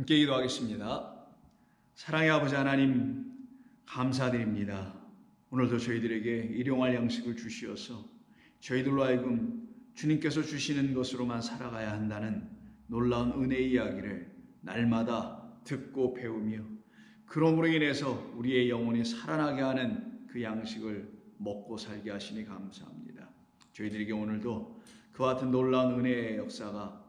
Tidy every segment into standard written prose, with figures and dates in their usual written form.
함께 기도하겠습니다. 사랑의 아버지 하나님, 감사드립니다. 오늘도 저희들에게 일용할 양식을 주시어서 저희들로 하여금 주님께서 주시는 것으로만 살아가야 한다는 놀라운 은혜의 이야기를 날마다 듣고 배우며, 그러므로 인해서 우리의 영혼이 살아나게 하는 그 양식을 먹고 살게 하시니 감사합니다. 저희들에게 오늘도 그와 같은 놀라운 은혜의 역사가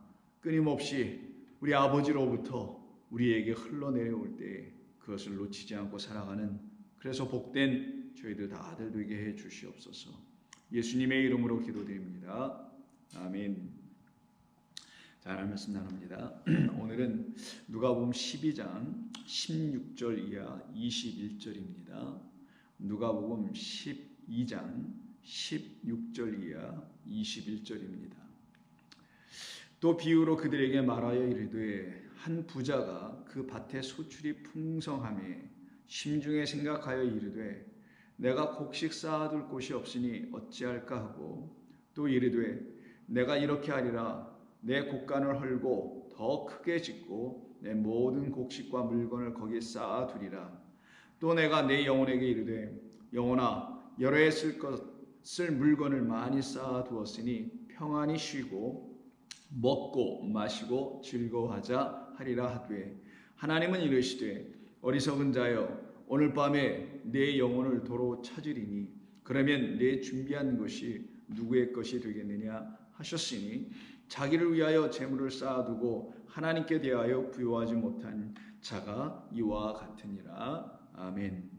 끊임없이 우리 아버지로부터 우리에게 흘러내려올 때에 그것을 놓치지 않고 살아가는, 그래서 복된 저희들 다들 되게 해 주시옵소서. 예수님의 이름으로 기도드립니다. 아멘. 자, 말씀 나눕니다. 오늘은 누가복음 12장 16절 이하 21절입니다. 누가복음 12장 16절 이하 21절입니다. 또 비유로 그들에게 말하여 이르되 한 부자가 그 밭에 소출이 풍성하매 심중에 생각하여 이르되 내가 곡식 쌓아둘 곳이 없으니 어찌할까 하고, 또 이르되 내가 이렇게 하리라, 내 곡간을 헐고 더 크게 짓고 내 모든 곡식과 물건을 거기에 쌓아두리라. 또 내가 내 영혼에게 이르되 영혼아, 여러 해 쓸 물건을 많이 쌓아두었으니 평안히 쉬고 먹고 마시고 즐거워하자 하리라 하되, 하나님은 이르시되 어리석은 자여, 오늘 밤에 내 영혼을 도로 찾으리니 그러면 내 준비한 것이 누구의 것이 되겠느냐 하셨으니, 자기를 위하여 재물을 쌓아두고 하나님께 대하여 부요하지 못한 자가 이와 같으니라. 아멘.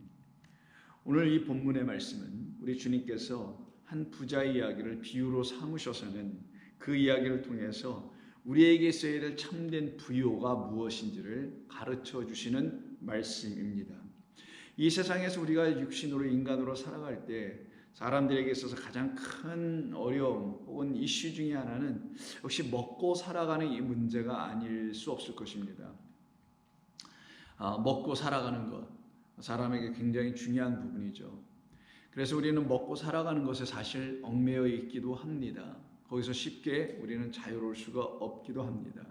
오늘 이 본문의 말씀은 우리 주님께서 한 부자의 이야기를 비유로 삼으셔서는 그 이야기를 통해서 우리에게 있어야 될 참된 부요가 무엇인지를 가르쳐 주시는 말씀입니다. 이 세상에서 우리가 육신으로, 인간으로 살아갈 때 사람들에게 있어서 가장 큰 어려움 혹은 이슈 중에 하나는 역시 먹고 살아가는 이 문제가 아닐 수 없을 것입니다. 먹고 살아가는 것, 사람에게 굉장히 중요한 부분이죠. 그래서 우리는 먹고 살아가는 것에 사실 얽매여 있기도 합니다. 거기서 쉽게 우리는 자유로울 수가 없기도 합니다.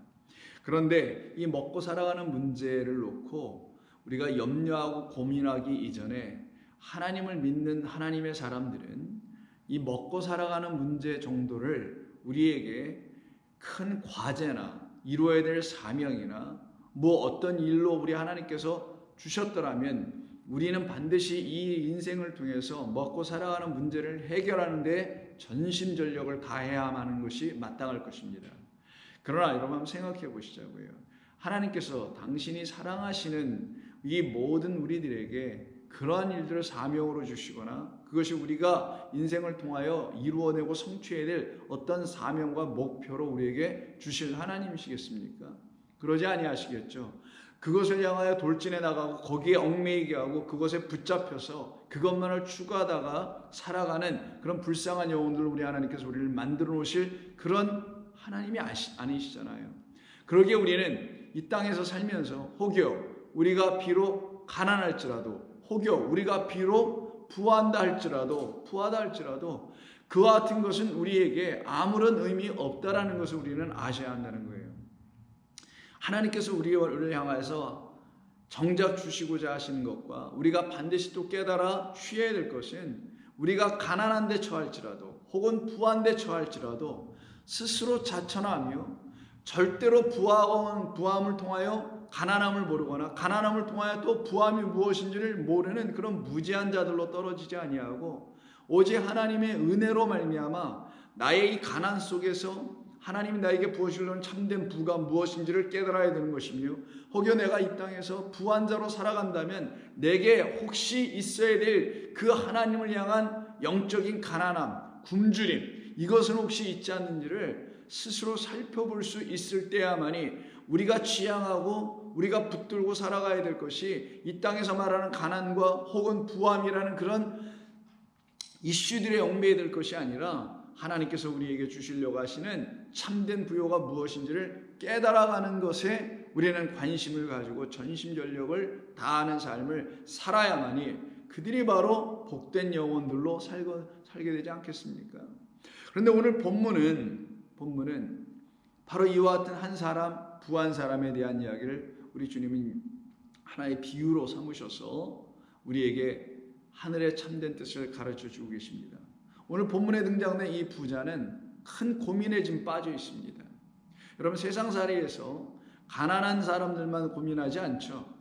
그런데 이 먹고 살아가는 문제를 놓고 우리가 염려하고 고민하기 이전에 하나님을 믿는 하나님의 사람들은 이 먹고 살아가는 문제 정도를 우리에게 큰 과제나 이루어야 될 사명이나 뭐 어떤 일로 우리 하나님께서 주셨더라면 우리는 반드시 이 인생을 통해서 먹고 살아가는 문제를 해결하는 데 전심전력을 다해야만 하는 것이 마땅할 것입니다. 그러나 여러분 한번 생각해 보시자고요. 하나님께서 당신이 사랑하시는 이 모든 우리들에게 그러한 일들을 사명으로 주시거나 그것이 우리가 인생을 통하여 이루어내고 성취해야 될 어떤 사명과 목표로 우리에게 주실 하나님이시겠습니까? 그러지 아니하시겠죠. 그것을 향하여 돌진해 나가고 거기에 얽매이게 하고 그것에 붙잡혀서 그것만을 추구하다가 살아가는 그런 불쌍한 영혼들을 우리 하나님께서 우리를 만들어 놓으실 그런 하나님이 아니시잖아요. 그러기에 우리는 이 땅에서 살면서 혹여 우리가 비록 가난할지라도, 혹여 우리가 비록 부하다 할지라도 그와 같은 것은 우리에게 아무런 의미 없다라는 것을 우리는 아셔야 한다는 거예요. 하나님께서 우리를 향해서 정작 주시고자 하시는 것과 우리가 반드시 또 깨달아 취해야 될 것은, 우리가 가난한 데 처할지라도 혹은 부한 데 처할지라도 스스로 자천하며 절대로 부함을 통하여 가난함을 모르거나 가난함을 통하여 또 부함이 무엇인지를 모르는 그런 무지한 자들로 떨어지지 아니하고, 오직 하나님의 은혜로 말미암아 나의 이 가난 속에서 하나님이 나에게 부어주려는 참된 부가 무엇인지를 깨달아야 되는 것이며, 혹여 내가 이 땅에서 부한 자로 살아간다면 내게 혹시 있어야 될 그 하나님을 향한 영적인 가난함, 굶주림, 이것은 혹시 있지 않는지를 스스로 살펴볼 수 있을 때야만이 우리가 지향하고 우리가 붙들고 살아가야 될 것이 이 땅에서 말하는 가난과 혹은 부함이라는 그런 이슈들의 얽매여 될 것이 아니라 하나님께서 우리에게 주시려고 하시는 참된 부요가 무엇인지를 깨달아가는 것에 우리는 관심을 가지고 전심전력을 다하는 삶을 살아야만이 그들이 바로 복된 영혼들로 살게 되지 않겠습니까? 그런데 오늘 본문은 바로 이와 같은 한 사람, 부한 사람에 대한 이야기를 우리 주님은 하나의 비유로 삼으셔서 우리에게 하늘의 참된 뜻을 가르쳐 주고 계십니다. 오늘 본문에 등장된 이 부자는 큰 고민에 지금 빠져 있습니다. 여러분, 세상살이에서 가난한 사람들만 고민하지 않죠.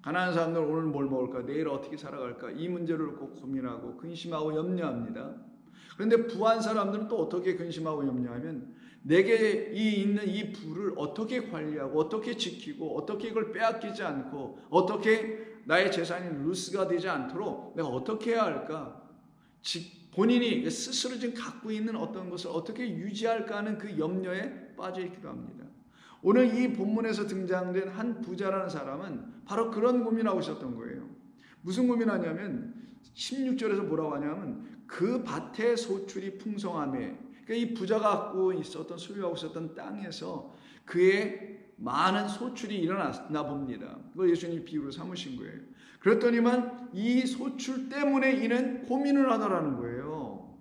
가난한 사람들 오늘 뭘 먹을까, 내일 어떻게 살아갈까, 이 문제를 놓고 고민하고 근심하고 염려합니다. 그런데 부한 사람들은 또 어떻게 근심하고 염려하면 내게 있는 이 부를 어떻게 관리하고 어떻게 지키고 어떻게 이걸 빼앗기지 않고 어떻게 나의 재산이 루스가 되지 않도록 내가 어떻게 해야 할까, 본인이 스스로 지금 갖고 있는 어떤 것을 어떻게 유지할까 하는 그 염려에 빠져 있기도 합니다. 오늘 이 본문에서 등장된 한 부자라는 사람은 바로 그런 고민하고 있었던 거예요. 무슨 고민하냐면 16절에서 뭐라고 하냐면 그 밭의 소출이 풍성함에, 그러니까 이 부자가 갖고 있었던, 소유하고 있었던 땅에서 그의 많은 소출이 일어났나 봅니다. 그걸 예수님이 비유로 삼으신 거예요. 그랬더니만 이 소출 때문에 이는 고민을 하더라는 거예요.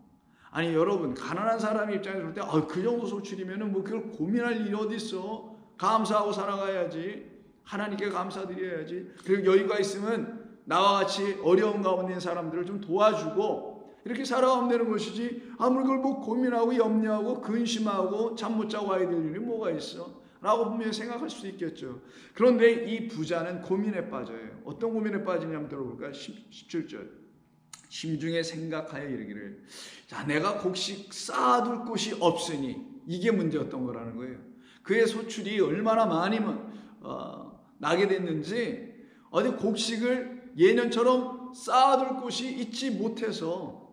아니 여러분, 가난한 사람 입장에서 볼 때 그 정도 소출이면 뭐 그걸 고민할 일이 어디 있어? 감사하고 살아가야지. 하나님께 감사드려야지. 그리고 여유가 있으면 나와 같이 어려운 가운데 있는 사람들을 좀 도와주고 이렇게 살아가면 되는 것이지, 아무리 그걸 뭐 고민하고 염려하고 근심하고 잠 못 자고 와야 될 일이 뭐가 있어? 라고 분명히 생각할 수도 있겠죠. 그런데 이 부자는 고민에 빠져요. 어떤 고민에 빠지냐면 들어볼까요? 17절. 심중에 생각하여 이르기를, 자, 내가 곡식 쌓아둘 곳이 없으니, 이게 문제였던 거라는 거예요. 그의 소출이 얼마나 많이 나게 됐는지 어디 곡식을 예년처럼 쌓아둘 곳이 있지 못해서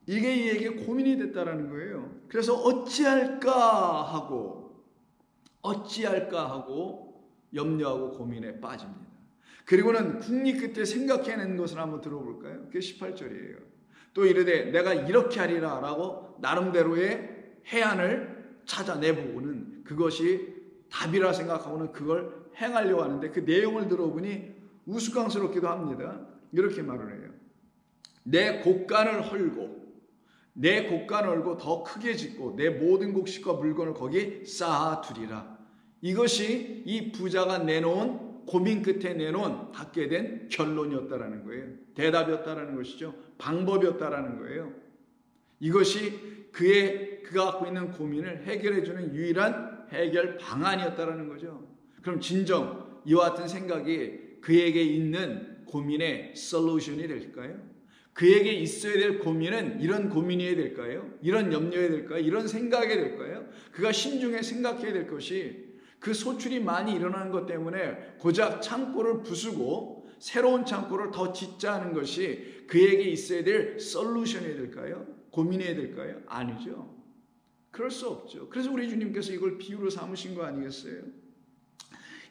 이게 이에게 고민이 됐다라는 거예요. 그래서 어찌할까 하고 염려하고 고민에 빠집니다. 그리고는 궁리 끝에 생각해낸 것을 한번 들어볼까요? 그게 18절이에요. 또 이르되 내가 이렇게 하리라 라고 나름대로의 해안을 찾아내보고는 그것이 답이라 생각하고는 그걸 행하려고 하는데 그 내용을 들어보니 우스꽝스럽기도 합니다. 이렇게 말을 해요. 내 곡간을 헐고 더 크게 짓고 내 모든 곡식과 물건을 거기 쌓아두리라. 이것이 이 부자가 내놓은 고민 끝에 갖게 된 결론이었다라는 거예요. 대답이었다라는 것이죠. 방법이었다라는 거예요. 이것이 그가 갖고 있는 고민을 해결해주는 유일한 해결 방안이었다라는 거죠. 그럼 진정 이와 같은 생각이 그에게 있는 고민의 솔루션이 될까요? 그에게 있어야 될 고민은 이런 고민이어야 될까요? 이런 염려여야 될까요? 이런 생각이 될까요? 그가 신중에 생각해야 될 것이 그 소출이 많이 일어나는 것 때문에 고작 창고를 부수고 새로운 창고를 더 짓자 하는 것이 그에게 있어야 될 솔루션이 될까요? 고민해야 될까요? 아니죠. 그럴 수 없죠. 그래서 우리 주님께서 이걸 비유로 삼으신 거 아니겠어요?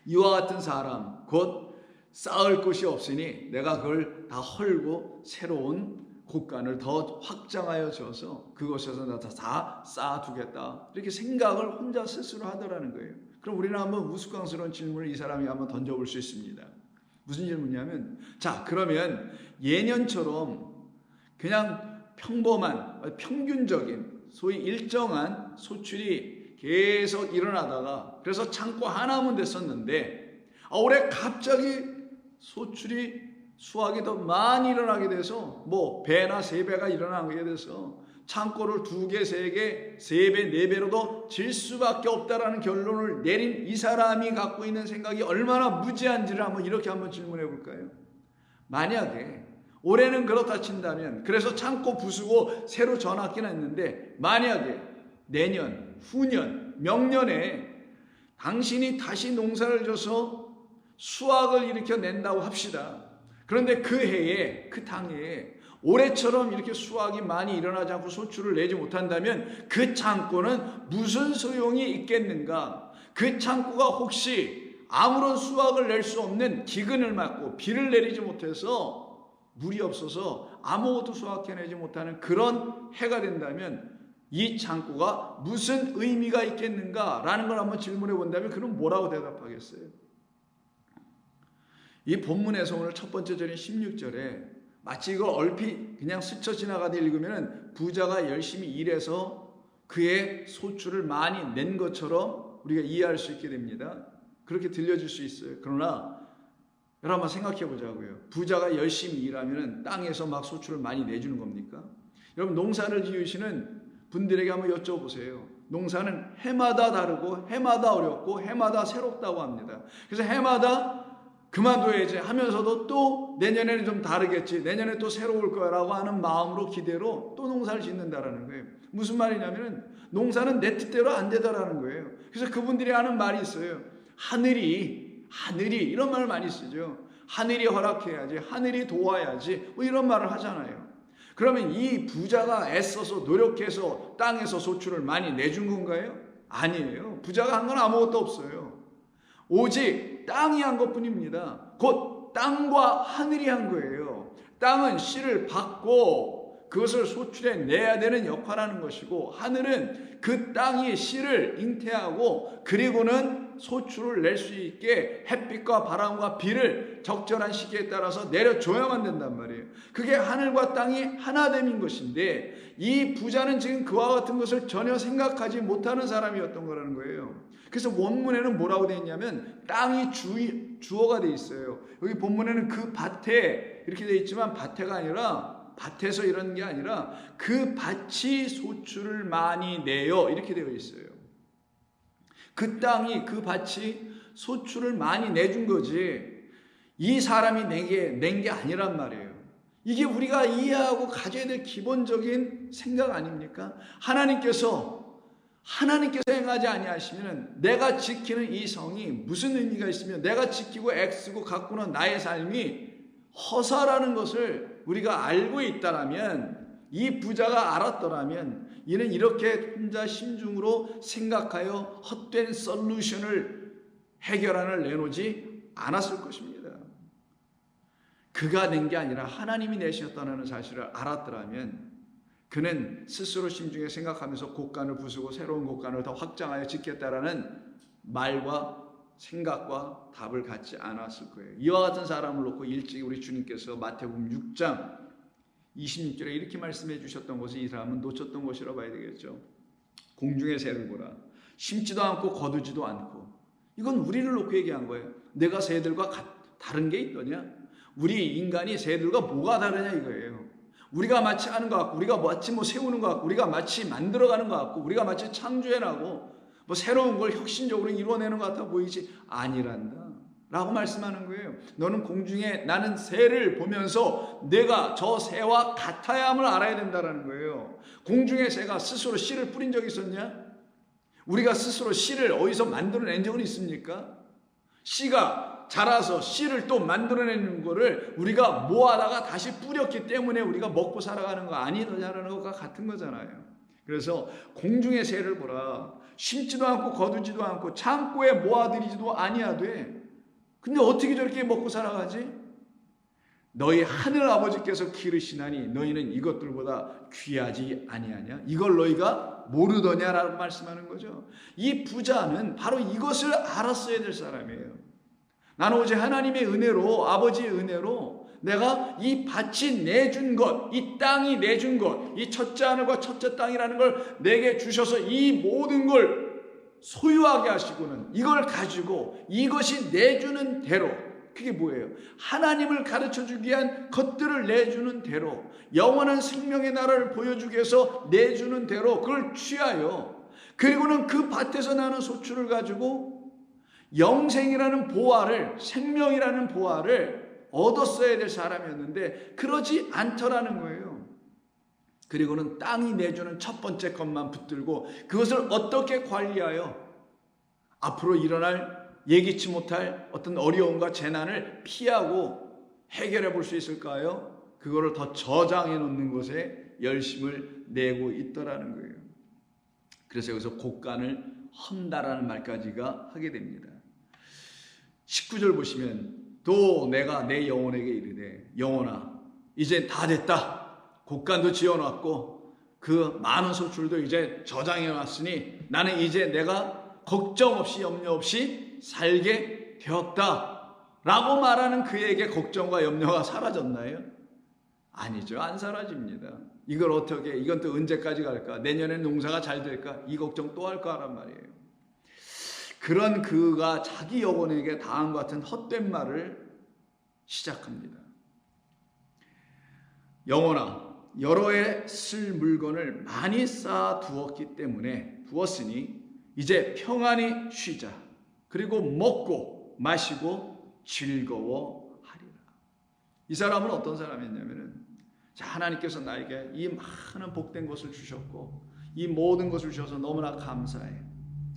이와 같은 사람, 곧 쌓을 곳이 없으니 내가 그걸 다 헐고 새로운 곡간을 더 확장하여 줘서 그곳에서 나 다 쌓아두겠다. 이렇게 생각을 혼자 스스로 하더라는 거예요. 그럼 우리는 한번 우스꽝스러운 질문을 이 사람이 한번 던져볼 수 있습니다. 무슨 질문이냐면, 자, 그러면 예년처럼 그냥 평범한 평균적인 소위 일정한 소출이 계속 일어나다가 그래서 창고 하나면 됐었는데 올해 갑자기 수확이 더 많이 일어나게 돼서 뭐 배나 3배가 일어나게 돼서 창고를 2개, 3개, 3배, 4배로도 질 수밖에 없다라는 결론을 내린 이 사람이 갖고 있는 생각이 얼마나 무지한지를 이렇게 한번 질문해 볼까요? 만약에 올해는 그렇다 친다면, 그래서 창고 부수고 새로 전학기는 했는데 만약에 내년, 후년, 명년에 당신이 다시 농사를 져서 수확을 일으켜낸다고 합시다. 그런데 그 해에, 그 당해에 올해처럼 이렇게 수확이 많이 일어나지 않고 소출을 내지 못한다면 그 창고는 무슨 소용이 있겠는가? 그 창고가 혹시 아무런 수확을 낼 수 없는 기근을 맞고 비를 내리지 못해서 물이 없어서 아무것도 수확해내지 못하는 그런 해가 된다면 이 창고가 무슨 의미가 있겠는가라는 걸 한번 질문해 본다면 그럼 뭐라고 대답하겠어요? 이 본문에서 오늘 첫 번째 절인 16절에 마치 이걸 얼핏 그냥 스쳐 지나가다 읽으면 부자가 열심히 일해서 그의 소출을 많이 낸 것처럼 우리가 이해할 수 있게 됩니다. 그렇게 들려질 수 있어요. 그러나 여러분 한번 생각해 보자고요. 부자가 열심히 일하면 땅에서 막 소출을 많이 내주는 겁니까? 여러분 농사를 지으시는 분들에게 한번 여쭤보세요. 농사는 해마다 다르고 해마다 어렵고 해마다 새롭다고 합니다. 그래서 해마다 그만둬야지 하면서도 또 내년에는 좀 다르겠지, 내년에 또 새로울 거라고 하는 마음으로 기대로 또 농사를 짓는다라는 거예요. 무슨 말이냐면은 농사는 내 뜻대로 안 되더라는 거예요. 그래서 그분들이 하는 말이 있어요. 하늘이 이런 말을 많이 쓰죠. 하늘이 허락해야지, 하늘이 도와야지, 뭐 이런 말을 하잖아요. 그러면 이 부자가 애써서 노력해서 땅에서 소출을 많이 내준 건가요? 아니에요. 부자가 한 건 아무것도 없어요. 오직 땅이 한 것뿐입니다. 곧 땅과 하늘이 한 거예요. 땅은 씨를 받고 그것을 소출해 내야 되는 역할을 하는 것이고, 하늘은 그 땅이 씨를 잉태하고 그리고는 소출을 낼 수 있게 햇빛과 바람과 비를 적절한 시기에 따라서 내려줘야만 된단 말이에요. 그게 하늘과 땅이 하나됨인 것인데, 이 부자는 지금 그와 같은 것을 전혀 생각하지 못하는 사람이었던 거라는 거예요. 그래서 원문에는 뭐라고 되어 있냐면 땅이 주어가 되어 있어요. 여기 본문에는 그 밭에 이렇게 되어 있지만 밭에가 아니라, 밭에서 이런 게 아니라 그 밭이 소출을 많이 내요 이렇게 되어 있어요. 그 땅이, 그 밭이 소출을 많이 내준 거지 이 사람이 낸 게 아니란 말이에요. 이게 우리가 이해하고 가져야 될 기본적인 생각 아닙니까? 하나님께서 행하지 아니하시면 내가 지키는 이 성이 무슨 의미가 있으며 내가 지키고 애쓰고 가꾸는 나의 삶이 허사라는 것을 우리가 알고 있다라면, 이 부자가 알았더라면 이는 이렇게 혼자 심중으로 생각하여 헛된 솔루션을, 해결안을 내놓지 않았을 것입니다. 그가 낸 게 아니라 하나님이 내셨다는 사실을 알았더라면 그는 스스로 심중에 생각하면서 곡간을 부수고 새로운 곡간을 더 확장하여 짓겠다라는 말과 생각과 답을 갖지 않았을 거예요. 이와 같은 사람을 놓고 일찍 우리 주님께서 마태복음 6장 26절에 이렇게 말씀해 주셨던 것을 이 사람은 놓쳤던 것이라고 봐야 되겠죠. 공중의 새를 보라. 심지도 않고 거두지도 않고. 이건 우리를 놓고 얘기한 거예요. 내가 새들과 다른 게 있더냐? 우리 인간이 새들과 뭐가 다르냐 이거예요. 우리가 마치 하는 것 같고, 우리가 마치 세우는 것 같고, 우리가 마치 만들어가는 것 같고, 우리가 마치 창조해나고 새로운 걸 혁신적으로 이루어내는 것 같아 보이지 아니란다 라고 말씀하는 거예요. 너는 공중에 나는 새를 보면서 내가 저 새와 같아야 함을 알아야 된다는 거예요. 공중의 새가 스스로 씨를 뿌린 적이 있었냐? 우리가 스스로 씨를 어디서 만들어낸 적은 있습니까? 씨가 자라서 씨를 또 만들어내는 거를 우리가 모아다가 다시 뿌렸기 때문에 우리가 먹고 살아가는 거 아니더냐라는 것과 같은 거잖아요. 그래서 공중의 새를 보라. 심지도 않고 거두지도 않고 창고에 모아들이지도 아니하되, 근데 어떻게 저렇게 먹고 살아가지? 너희 하늘 아버지께서 기르시나니 너희는 이것들보다 귀하지 아니하냐? 이걸 너희가 모르더냐라고 말씀하는 거죠. 이 부자는 바로 이것을 알았어야 될 사람이에요. 나는 오직 하나님의 은혜로, 아버지의 은혜로 내가 이 밭이 내준 것, 이 땅이 내준 것, 이 첫째 하늘과 첫째 땅이라는 걸 내게 주셔서 이 모든 걸 소유하게 하시고는 이걸 가지고 이것이 내주는 대로, 그게 뭐예요? 하나님을 가르쳐주기 위한 것들을 내주는 대로, 영원한 생명의 나라를 보여주기 위해서 내주는 대로 그걸 취하여, 그리고는 그 밭에서 나는 소출을 가지고 영생이라는 보화를, 생명이라는 보화를 얻었어야 될 사람이었는데 그러지 않더라는 거예요. 그리고는 땅이 내주는 첫 번째 것만 붙들고 그것을 어떻게 관리하여 앞으로 일어날 예기치 못할 어떤 어려움과 재난을 피하고 해결해 볼 수 있을까요? 그거를 더 저장해 놓는 것에 열심을 내고 있더라는 거예요. 그래서 여기서 곡간을 헌다라는 말까지가 하게 됩니다. 19절 보시면 또 내가 내 영혼에게 이르되 영혼아 이제 다 됐다. 곡간도 지어놨고 그 많은 소출도 이제 저장해놨으니 나는 이제 내가 걱정 없이 염려 없이 살게 되었다 라고 말하는 그에게 걱정과 염려가 사라졌나요? 아니죠. 안 사라집니다. 이걸 어떻게, 이건 또 언제까지 갈까? 내년에 농사가 잘 될까? 이 걱정 또 할까 하란 말이에요. 그런 그가 자기 여종에게 당함과 같은 헛된 말을 시작합니다. 영혼아, 여러 해 쓸 물건을 많이 쌓아 두었으니 이제 평안히 쉬자. 그리고 먹고 마시고 즐거워하리라. 이 사람은 어떤 사람이었냐면은, 자, 하나님께서 나에게 이 많은 복된 것을 주셨고 이 모든 것을 주셔서 너무나 감사해.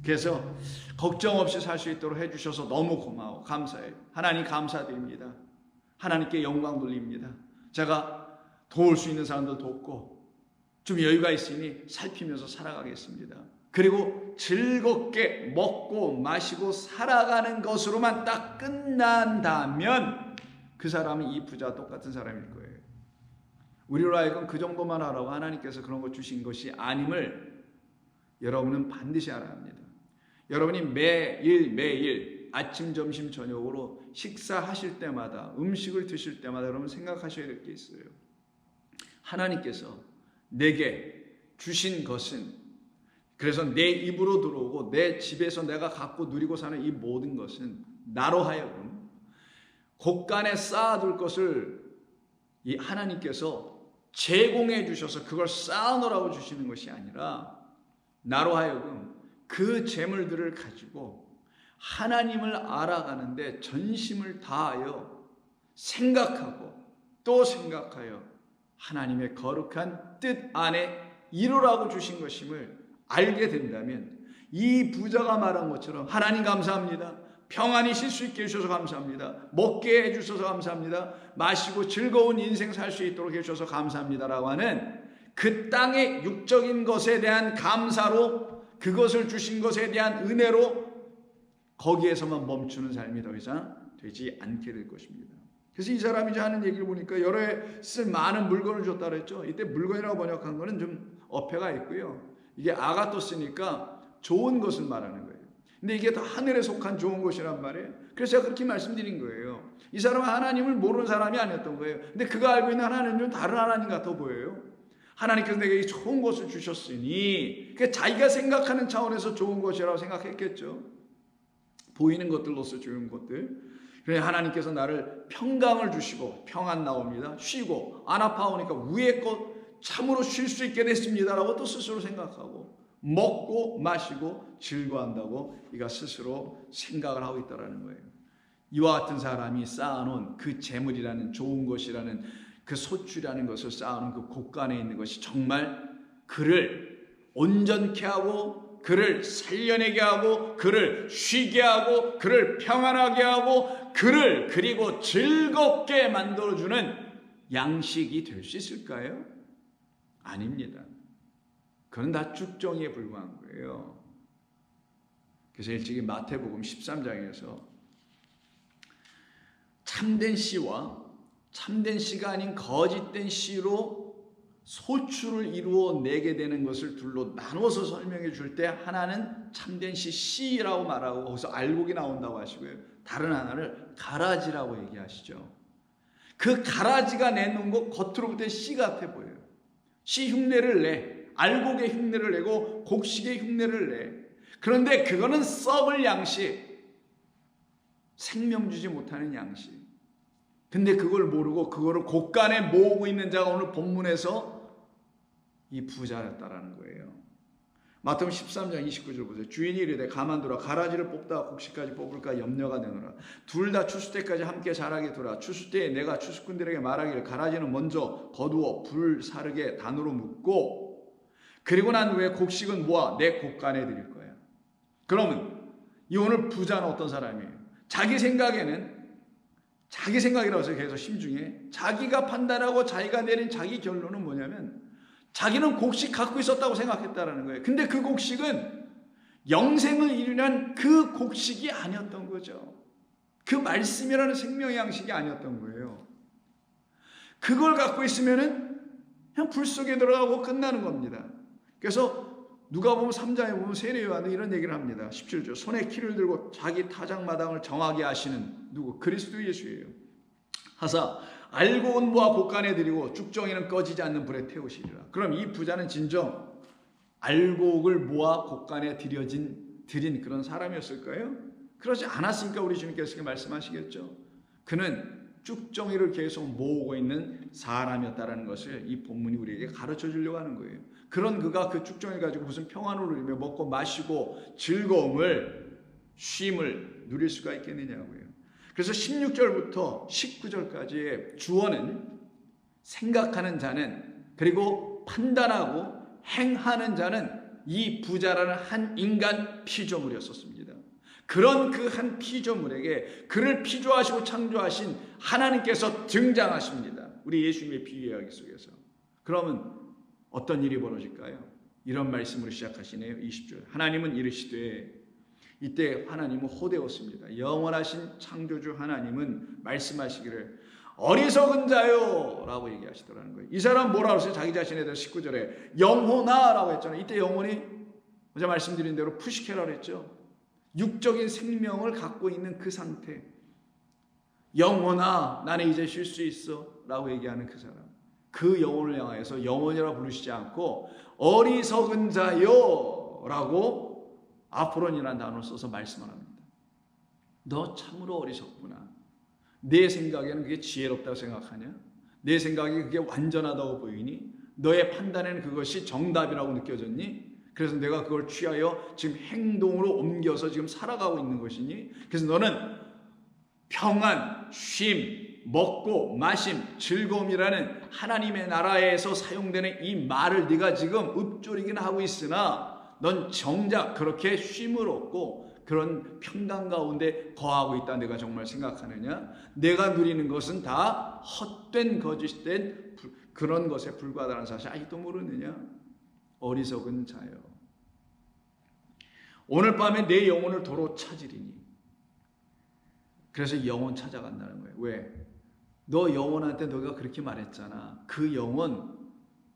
그래서 걱정 없이 살 수 있도록 해주셔서 너무 고마워, 감사해. 하나님 감사드립니다. 하나님께 영광 돌립니다. 제가 도울 수 있는 사람들 돕고 좀 여유가 있으니 살피면서 살아가겠습니다. 그리고 즐겁게 먹고 마시고 살아가는 것으로만 딱 끝난다면 그 사람은 이 부자와 똑같은 사람일 거예요. 우리로 하여금 그 정도만 하라고 하나님께서 그런 거 주신 것이 아님을 여러분은 반드시 알아야 합니다. 여러분이 매일 아침, 점심, 저녁으로 식사하실 때마다, 음식을 드실 때마다 여러분 생각하셔야 될 게 있어요. 하나님께서 내게 주신 것은, 그래서 내 입으로 들어오고 내 집에서 내가 갖고 누리고 사는 이 모든 것은 나로 하여금 곳간에 쌓아둘 것을 이 하나님께서 제공해 주셔서 그걸 쌓아놓으라고 주시는 것이 아니라 나로 하여금 그 재물들을 가지고 하나님을 알아가는데 전심을 다하여 생각하고 또 생각하여 하나님의 거룩한 뜻 안에 이루라고 주신 것임을 알게 된다면, 이 부자가 말한 것처럼 하나님 감사합니다, 평안히 쉴 수 있게 해주셔서 감사합니다, 먹게 해주셔서 감사합니다, 마시고 즐거운 인생 살 수 있도록 해주셔서 감사합니다라고 하는 그 땅의 육적인 것에 대한 감사로, 그것을 주신 것에 대한 은혜로 거기에서만 멈추는 삶이 더 이상 되지 않게 될 것입니다. 그래서 이 사람이 하는 얘기를 보니까 여러 해 쓸 많은 물건을 줬다 그랬죠. 이때 물건이라고 번역한 거는 좀 어폐가 있고요, 이게 아가토스니까 좋은 것을 말하는 거예요. 근데 이게 다 하늘에 속한 좋은 것이란 말이에요. 그래서 제가 그렇게 말씀드린 거예요. 이 사람은 하나님을 모르는 사람이 아니었던 거예요. 근데 그가 알고 있는 하나님은 다른 하나님 같아 보여요. 하나님께서 내게 좋은 것을 주셨으니, 그러니까 자기가 생각하는 차원에서 좋은 것이라고 생각했겠죠. 보이는 것들로서 좋은 것들. 그래서 하나님께서 나를 평강을 주시고, 평안 나옵니다, 쉬고, 안 아파오니까 위에 것 참으로 쉴 수 있게 됐습니다라고 또 스스로 생각하고, 먹고 마시고 즐거워한다고 이가 스스로 생각을 하고 있다는 거예요. 이와 같은 사람이 쌓아놓은 그 재물이라는, 좋은 것이라는 그 소출이라는 것을 쌓아놓은 그 곳간에 있는 것이 정말 그를 온전케 하고, 그를 살려내게 하고, 그를 쉬게 하고, 그를 평안하게 하고, 그를 그리고 즐겁게 만들어주는 양식이 될 수 있을까요? 아닙니다. 그건 다 쭉정이에 불과한 거예요. 그래서 일찍이 마태복음 13장에서 참된 씨와 참된 씨가 아닌 거짓된 씨로 소출을 이루어 내게 되는 것을 둘로 나눠서 설명해 줄 때, 하나는 참된 씨라고 말하고 거기서 알곡이 나온다고 하시고요, 다른 하나를 가라지라고 얘기하시죠. 그 가라지가 내놓은 것 겉으로 볼 때 씨 같아 보여요. 씨 흉내를 내, 알곡의 흉내를 내고 곡식의 흉내를 내. 그런데 그거는 썩을 양식, 생명 주지 못하는 양식. 근데 그걸 모르고 그거를 곳간에 모으고 있는 자가 오늘 본문에서 이 부자였다라는 거예요. 마태복음 13장 29절 보세요. 주인이 이르되 가만두라, 가라지를 뽑다가 곡식까지 뽑을까 염려가 되노라. 둘 다 추수 때까지 함께 자라게 두라. 추수 때에 내가 추수꾼들에게 말하기를 가라지는 먼저 거두어 불 사르게 단으로 묶고, 그리고 난 후에 곡식은 모아 내 곳간에 드릴 거야. 그러면 이 오늘 부자는 어떤 사람이에요? 자기 생각에는, 자기 생각이라고 해서 계속 심중에 자기가 판단하고 자기가 내린 자기 결론은 뭐냐면, 자기는 곡식 갖고 있었다고 생각했다라는 거예요. 근데 그 곡식은 영생을 이루는 그 곡식이 아니었던 거죠. 그 말씀이라는 생명의 양식이 아니었던 거예요. 그걸 갖고 있으면은 그냥 불 속에 들어가고 끝나는 겁니다. 그래서 누가복음 3장에 보면 세례 요한은 이런 얘기를 합니다. 17절. 손에 키를 들고 자기 타작마당을 정하게 하시는 누구? 그리스도 예수예요. 하사 알곡은 모아 곳간에 드리고 쭉정이는 꺼지지 않는 불에 태우시리라. 그럼 이 부자는 진정 알곡을 모아 곳간에 드린 그런 사람이었을까요? 그러지 않았으니까 우리 주님께서 이렇게 말씀하시겠죠. 그는 쭉정이를 계속 모으고 있는 사람이었다라는 것을 이 본문이 우리에게 가르쳐 주려고 하는 거예요. 그런 그가 그 쭉정이를 가지고 무슨 평안을 누리며 먹고 마시고 즐거움을, 쉼을 누릴 수가 있겠느냐고요. 그래서 16절부터 19절까지의 주어는 생각하는 자는, 그리고 판단하고 행하는 자는 이 부자라는 한 인간 피조물이었었습니다. 그런 그 한 피조물에게 그를 피조하시고 창조하신 하나님께서 등장하십니다. 우리 예수님의 비유 이야기 속에서. 그러면 어떤 일이 벌어질까요? 이런 말씀으로 시작하시네요. 20절. 하나님은 이르시되, 이때 하나님은 호되었습니다. 영원하신 창조주 하나님은 말씀하시기를 어리석은 자요 라고 얘기하시더라는 거예요. 이 사람 뭐라고 했어요? 자기 자신에 대해서 19절에 영혼아 라고 했잖아요. 이때 영혼이 어제 말씀드린 대로 푸시케라고 했죠. 육적인 생명을 갖고 있는 그 상태. 영혼아 나는 이제 쉴 수 있어 라고 얘기하는 그 사람. 그 영혼을 향하여서 영혼이라고 부르시지 않고 어리석은 자요 라고 아포론이라는 단어를 써서 말씀을 합니다. 너 참으로 어리석구나. 내 생각에는 그게 지혜롭다고 생각하냐? 내 생각이 그게 완전하다고 보이니? 너의 판단에는 그것이 정답이라고 느껴졌니? 그래서 내가 그걸 취하여 지금 행동으로 옮겨서 지금 살아가고 있는 것이니? 그래서 너는 평안, 쉼, 먹고 마심, 즐거움이라는 하나님의 나라에서 사용되는 이 말을 네가 지금 읊조리긴 하고 있으나 넌 정작 그렇게 쉼을 얻고 그런 평강 가운데 거하고 있다 내가 정말 생각하느냐? 내가 누리는 것은 다 헛된 거짓된 그런 것에 불과하다는 사실 아직도 모르느냐? 어리석은 자여. 오늘 밤에 내 영혼을 도로 찾으리니. 그래서 영혼 찾아간다는 거예요. 왜? 너 영혼한테 너가 그렇게 말했잖아. 그 영혼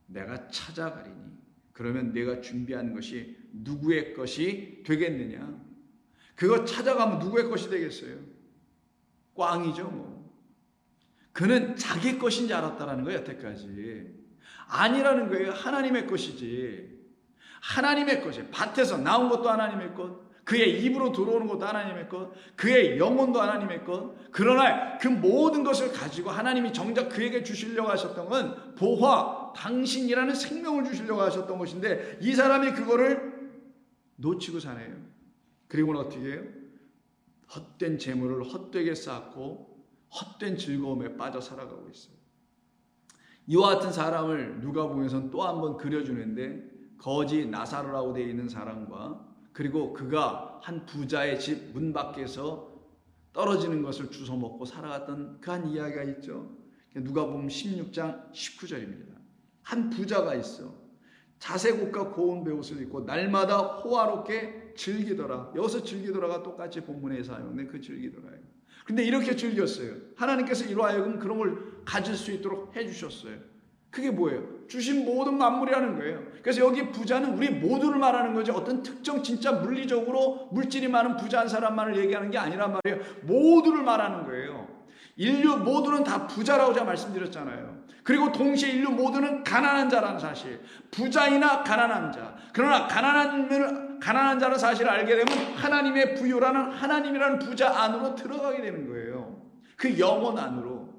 내가 찾아가리니. 그러면 내가 준비한 것이 누구의 것이 되겠느냐? 그거 찾아가면 누구의 것이 되겠어요? 꽝이죠 뭐. 그는 자기 것인 줄 알았다라는 거예요. 여태까지. 아니라는 거예요. 하나님의 것이지. 하나님의 것이에요. 밭에서 나온 것도 하나님의 것, 그의 입으로 들어오는 것도 하나님의 것, 그의 영혼도 하나님의 것. 그러나 그 모든 것을 가지고 하나님이 정작 그에게 주시려고 하셨던 건 보화, 당신이라는 생명을 주시려고 하셨던 것인데 이 사람이 그거를 놓치고 사네요. 그리고는 어떻게 해요? 헛된 재물을 헛되게 쌓고 헛된 즐거움에 빠져 살아가고 있어요. 이와 같은 사람을 누가복음에서는 또 한 번 그려주는데 거지 나사로라고 되어 있는 사람과 그리고 그가 한 부자의 집 문 밖에서 떨어지는 것을 주워 먹고 살아갔던 그 한 이야기가 있죠. 누가복음 16장 19절입니다. 한 부자가 있어. 자색옷과 고운 베옷을 입고 날마다 호화롭게 즐기더라. 여기서 즐기더라가 똑같이 본문에 사용된 그 즐기더라예요. 근데 이렇게 즐겼어요. 하나님께서 이로 하여금 그런 걸 가질 수 있도록 해주셨어요. 그게 뭐예요? 주신 모든 만물이라는 거예요. 그래서 여기 부자는 우리 모두를 말하는 거죠. 어떤 특정 진짜 물리적으로 물질이 많은 부자 한 사람만을 얘기하는 게 아니란 말이에요. 모두를 말하는 거예요. 인류 모두는 다 부자라고 제가 말씀드렸잖아요. 그리고 동시에 인류 모두는 가난한 자라는 사실. 부자이나 가난한 자. 그러나 가난한 자는 사실을 알게 되면 하나님의 부유라는 하나님이라는 부자 안으로 들어가게 되는 거예요. 그 영혼 안으로.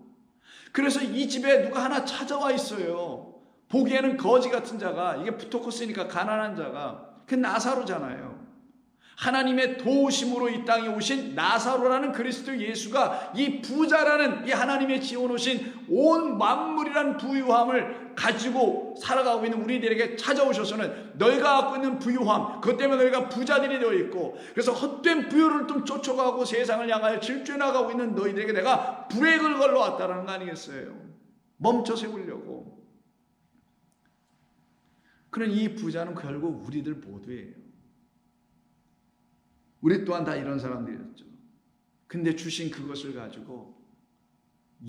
그래서 이 집에 누가 하나 찾아와 있어요. 보기에는 거지 같은 자가, 이게 부토코스니까 가난한 자가, 그 나사로잖아요. 하나님의 도우심으로 이 땅에 오신 나사로라는 그리스도 예수가 이 부자라는 이 하나님의 지원 오신 온 만물이란 부유함을 가지고 살아가고 있는 우리들에게 찾아오셔서는 너희가 갖고 있는 부유함, 그것 때문에 너희가 부자들이 되어 있고 그래서 헛된 부유를 좀 쫓아가고 세상을 향하여 질주해 나가고 있는 너희들에게 내가 불행을 걸러왔다는 거 아니겠어요? 멈춰 세우려고. 그런 이 부자는 결국 우리들 모두예요. 우리 또한 다 이런 사람들이었죠. 근데 주신 그것을 가지고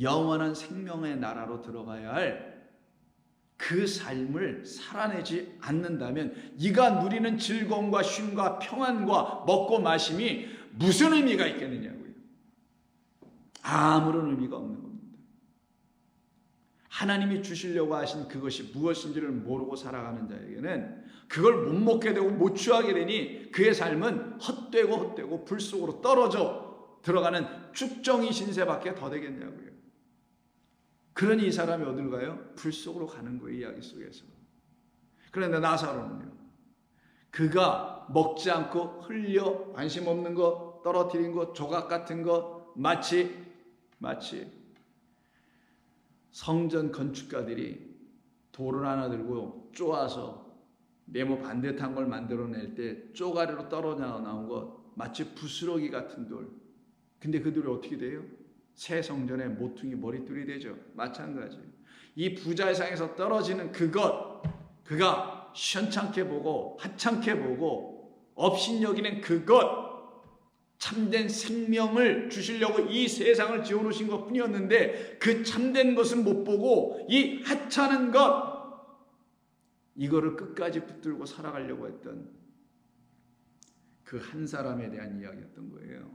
영원한 생명의 나라로 들어가야 할 그 삶을 살아내지 않는다면 이가 누리는 즐거움과 쉼과 평안과 먹고 마심이 무슨 의미가 있겠느냐고요. 아무런 의미가 없는 겁니다. 하나님이 주시려고 하신 그것이 무엇인지를 모르고 살아가는 자에게는 그걸 못 먹게 되고 못 취하게 되니 그의 삶은 헛되고 불 속으로 떨어져 들어가는 쭉정이 신세밖에 더 되겠냐고요. 그러니 이 사람이 어디로 가요? 불 속으로 가는 거예요, 이야기 속에서. 그런데 나사로는요, 그가 먹지 않고 흘려 관심 없는 거, 떨어뜨린 거, 조각 같은 거, 마치 성전 건축가들이 돌을 하나 들고 쪼아서 네모 반듯한 걸 만들어낼 때 쪼가리로 떨어져 나온 것, 마치 부스러기 같은 돌. 근데 그 돌이 어떻게 돼요? 새 성전의 모퉁이 머릿돌이 되죠. 마찬가지. 이 부자의 상에서 떨어지는 그것, 그가 시원찮게 보고 하찮게 보고 업신여기는 그것, 참된 생명을 주시려고 이 세상을 지어놓으신 것 뿐이었는데 그 참된 것은 못 보고 이 하찮은 것, 이거를 끝까지 붙들고 살아가려고 했던 그 한 사람에 대한 이야기였던 거예요.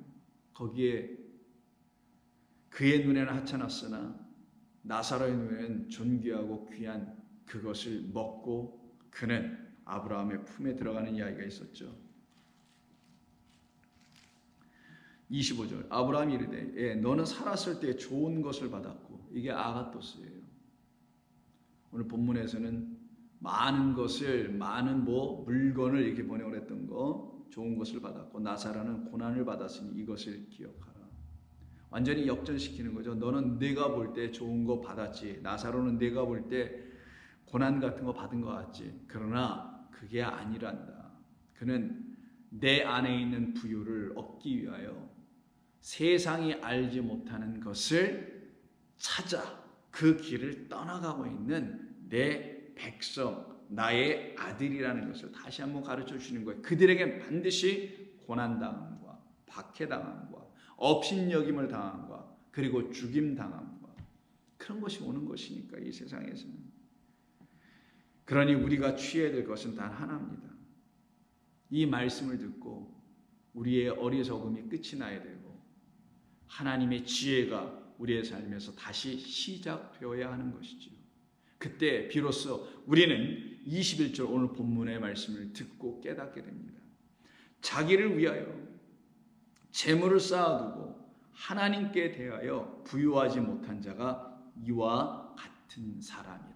거기에 그의 눈에는 하찮았으나 나사로의 눈에는 존귀하고 귀한 그것을 먹고 그는 아브라함의 품에 들어가는 이야기가 있었죠. 25절 아브라함이 이르되 너는 살았을 때 좋은 것을 받았고, 이게 아가토스예요. 오늘 본문에서는 많은 것을, 많은 물건을 이렇게 보내오랬던 거, 좋은 것을 받았고 나사로는 고난을 받았으니 이것을 기억하라. 완전히 역전시키는 거죠. 너는 내가 볼 때 좋은 거 받았지, 나사로는 내가 볼 때 고난 같은 거 받은 것 같지. 그러나 그게 아니란다. 그는 내 안에 있는 부유를 얻기 위하여 세상이 알지 못하는 것을 찾아 그 길을 떠나가고 있는 내 백성, 나의 아들이라는 것을 다시 한번 가르쳐 주시는 거예요. 그들에게 반드시 고난당함과 박해당함과 업신여김을 당함과 그리고 죽임당함과 그런 것이 오는 것이니까, 이 세상에서는. 그러니 우리가 취해야 될 것은 단 하나입니다. 이 말씀을 듣고 우리의 어리석음이 끝이 나야 되고 하나님의 지혜가 우리의 삶에서 다시 시작되어야 하는 것이지요. 그때 비로소 우리는 21절 오늘 본문의 말씀을 듣고 깨닫게 됩니다. 자기를 위하여 재물을 쌓아두고 하나님께 대하여 부유하지 못한 자가 이와 같은 사람이라.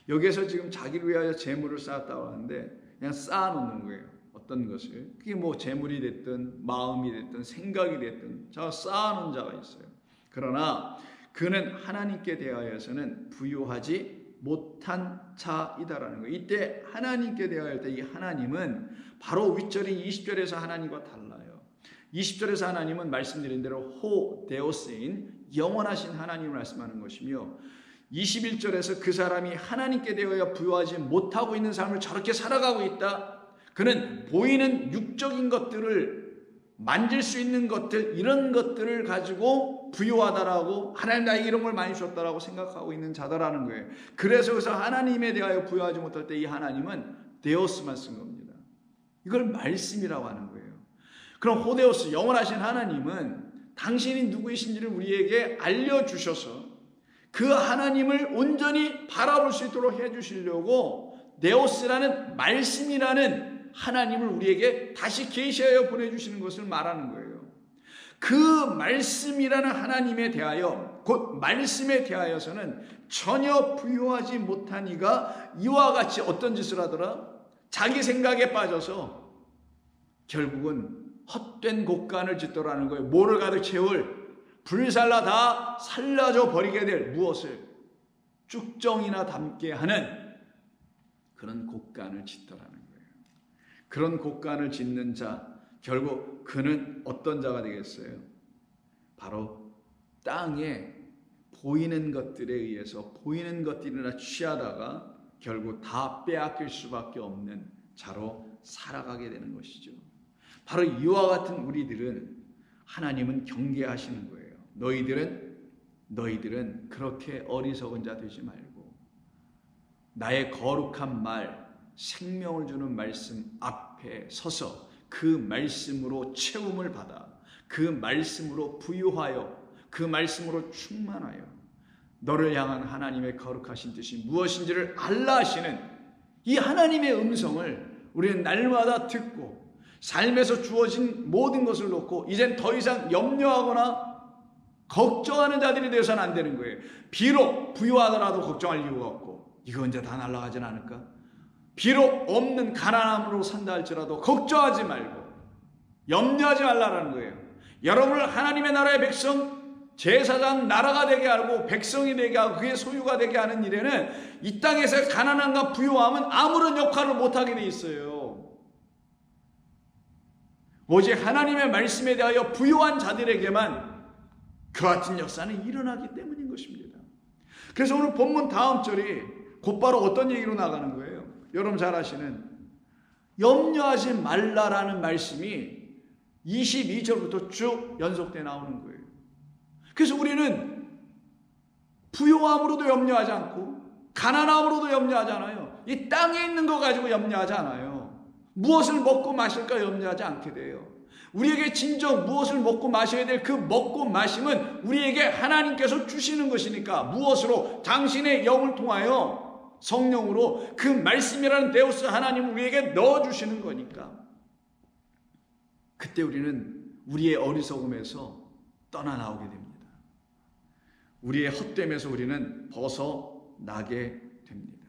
여기에서 지금 자기를 위하여 재물을 쌓았다고 하는데 그냥 쌓아놓는 거예요. 어떤 것을. 그게 재물이 됐든 마음이 됐든 생각이 됐든 자 쌓아놓은 자가 있어요. 그러나 그는 하나님께 대하여서는 부유하지 못한 자이다라는 거예요. 이때 하나님께 대하여 때 이 하나님은 바로 윗절인 20절에서 하나님과 달라요. 20절에서 하나님은 말씀드린 대로 호데오스인 영원하신 하나님을 말씀하는 것이며, 21절에서 그 사람이 하나님께 대하여 부유하지 못하고 있는 삶을 저렇게 살아가고 있다. 그는 보이는 육적인 것들을, 만질 수 있는 것들, 이런 것들을 가지고 부유하다라고, 하나님 나에게 이런 걸 많이 줬다라고 생각하고 있는 자다라는 거예요. 그래서 하나님에 대하여 부유하지 못할 때 이 하나님은 데오스만 쓴 겁니다. 이걸 말씀이라고 하는 거예요. 그럼 호데오스, 영원하신 하나님은 당신이 누구이신지를 우리에게 알려주셔서 그 하나님을 온전히 바라볼 수 있도록 해주시려고 데오스라는 말씀이라는 하나님을 우리에게 다시 계시하여 보내주시는 것을 말하는 거예요. 그 말씀이라는 하나님에 대하여, 곧 말씀에 대하여서는 전혀 부유하지 못한 이가 이와 같이 어떤 짓을 하더라? 자기 생각에 빠져서 결국은 헛된 곡간을 짓더라는 거예요. 뭐를 가득 채울, 불살라 다 살라져 버리게 될 무엇을 쭉정이나 담게 하는 그런 곡간을 짓더라는 거예요. 그런 곡간을 짓는 자, 결국 그는 어떤 자가 되겠어요? 바로 땅에 보이는 것들에 의해서 보이는 것들이나 취하다가 결국 다 빼앗길 수밖에 없는 자로 살아가게 되는 것이죠. 바로 이와 같은 우리들은 하나님은 경계하시는 거예요. 너희들은 그렇게 어리석은 자 되지 말고 나의 거룩한 말, 생명을 주는 말씀 앞에 서서 그 말씀으로 채움을 받아 그 말씀으로 부유하여 그 말씀으로 충만하여 너를 향한 하나님의 거룩하신 뜻이 무엇인지를 알라 하시는 이 하나님의 음성을 우리는 날마다 듣고 삶에서 주어진 모든 것을 놓고 이젠 더 이상 염려하거나 걱정하는 자들이 되어서는 안 되는 거예요. 비록 부유하더라도 걱정할 이유가 없고 이거 언제 다 날아가진 않을까? 비록 없는 가난함으로 산다 할지라도 걱정하지 말고 염려하지 말라라는 거예요. 여러분을 하나님의 나라의 백성, 제사장 나라가 되게 하고 백성이 되게 하고 그의 소유가 되게 하는 일에는 이 땅에서 가난함과 부유함은 아무런 역할을 못하게 돼 있어요. 오직 하나님의 말씀에 대하여 부유한 자들에게만 그 같은 역사는 일어나기 때문인 것입니다. 그래서 오늘 본문 다음 절이 곧바로 어떤 얘기로 나가는 거예요? 여러분 잘 아시는 염려하지 말라라는 말씀이 22절부터 쭉 연속돼 나오는 거예요. 그래서 우리는 부요함으로도 염려하지 않고 가난함으로도 염려하지 않아요. 이 땅에 있는 거 가지고 염려하지 않아요. 무엇을 먹고 마실까 염려하지 않게 돼요. 우리에게 진정 무엇을 먹고 마셔야 될 그 먹고 마심은 우리에게 하나님께서 주시는 것이니까 무엇으로? 당신의 영을 통하여 성령으로 그 말씀이라는 데우스 하나님을 우리에게 넣어주시는 거니까 그때 우리는 우리의 어리석음에서 떠나나오게 됩니다. 우리의 헛됨에서 우리는 벗어나게 됩니다.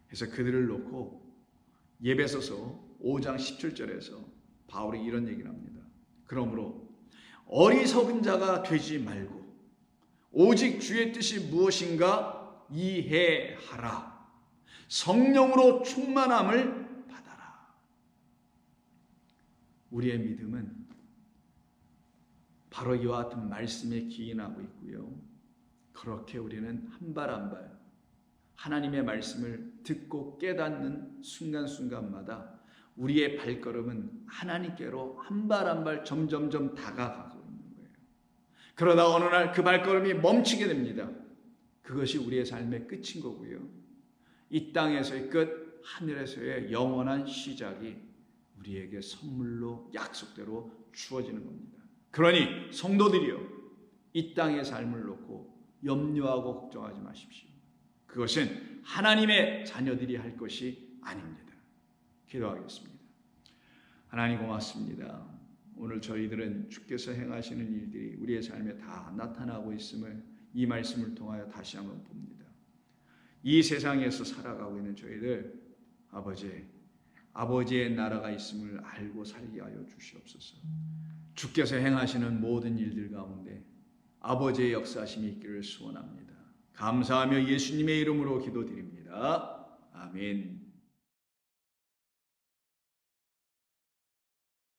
그래서 그들을 놓고 예배소서 5장 17절에서 바울이 이런 얘기를 합니다. 그러므로 어리석은 자가 되지 말고 오직 주의 뜻이 무엇인가 이해하라. 성령으로 충만함을 받아라. 우리의 믿음은 바로 이와 같은 말씀에 기인하고 있고요. 그렇게 우리는 한 발 한 발 하나님의 말씀을 듣고 깨닫는 순간순간마다 우리의 발걸음은 하나님께로 한 발 한 발 점점점 다가가고 있는 거예요. 그러다 어느 날 그 발걸음이 멈추게 됩니다. 그것이 우리의 삶의 끝인 거고요. 이 땅에서의 끝, 하늘에서의 영원한 시작이 우리에게 선물로 약속대로 주어지는 겁니다. 그러니 성도들이여 이 땅의 삶을 놓고 염려하고 걱정하지 마십시오. 그것은 하나님의 자녀들이 할 것이 아닙니다. 기도하겠습니다. 하나님 고맙습니다. 오늘 저희들은 주께서 행하시는 일들이 우리의 삶에 다 나타나고 있음을 이 말씀을 통하여 다시 한번 봅니다. 이 세상에서 살아가고 있는 저희들 아버지의 나라가 있음을 알고 살게 하여 주시옵소서. 주께서 행하시는 모든 일들 가운데 아버지의 역사하심이 있기를 소원합니다. 감사하며 예수님의 이름으로 기도드립니다. 아멘.